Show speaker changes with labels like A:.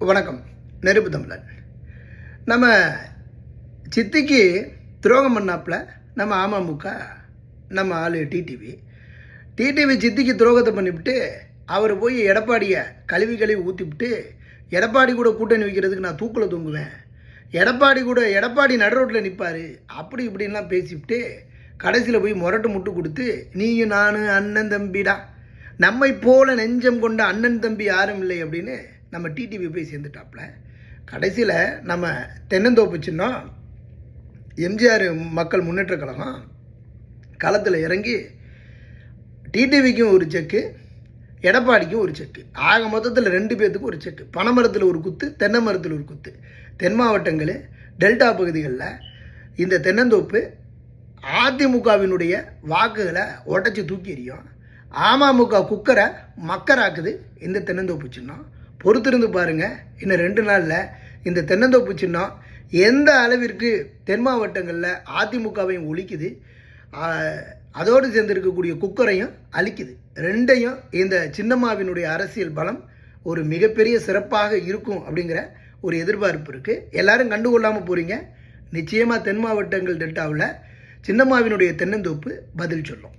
A: வணக்கம். நெருப்பு தமிழன். நம்ம சித்திக்கு துரோகம் பண்ணாப்புல நம்ம அமமுக, நம்ம ஆள் டிடிவி சித்திக்கு துரோகத்தை பண்ணிவிட்டு அவர் போய் எடப்பாடியை கழுவி ஊற்றிவிட்டு எடப்பாடி கூட கூட்டணி வைக்கிறதுக்கு நான் தூக்கில் தொங்குவேன், எடப்பாடி நடுரோட்டில் நிற்பார், அப்படி இப்படின்லாம் பேசிவிட்டு கடைசியில் போய் முட்டு கொடுத்து நீயும் நான் அண்ணன் தம்பிடா, நம்மை போல நெஞ்சம் கொண்ட அண்ணன் தம்பி யாரும் இல்லை அப்படின்னு நம்ம டிடிவி போய் சேர்ந்துட்டாப்புல. கடைசியில் நம்ம தென்னந்தோப்பு சின்னம் எம்ஜிஆர் மக்கள் முன்னேற்ற கழகம் களத்தில் இறங்கி டிடிவிக்கும் ஒரு செக்கு, எடப்பாடிக்கும் ஒரு செக்கு, ஆக மொத்தத்தில் 2 பேர்த்துக்கும் ஒரு செக்கு. பனைமரத்தில் ஒரு குத்து, தென்னை மரத்தில் ஒரு குத்து. தென் மாவட்டங்கள், டெல்டா பகுதிகளில் இந்த தென்னந்தோப்பு அதிமுகவினுடைய வாக்குகளை உடச்சி தூக்கி எறியும். அமமுக குக்கரை மக்கராக்குது இந்த தென்னந்தோப்பு சின்னம். பொறுத்திருந்து பாருங்கள், இன்னும் 2 நாளில் இந்த தென்னந்தோப்பு சின்னம் எந்த அளவிற்கு தென் மாவட்டங்களில் அதிமுகவையும் ஒழிக்குது, அதோடு சேர்ந்து இருக்கக்கூடிய குக்கரையும் அழிக்குது. 2ஐயும் இந்த சின்னம்மாவினுடைய அரசியல் பலம் ஒரு மிகப்பெரிய சிறப்பாக இருக்கும் அப்படிங்கிற ஒரு எதிர்பார்ப்பு இருக்குது. எல்லாரும் கண்டுகொள்ளாமல் போகிறீங்க. நிச்சயமாக தென் மாவட்டங்கள் டெல்டாவில் சின்னம்மாவினுடைய தென்னந்தோப்பு பதில் சொல்லும்.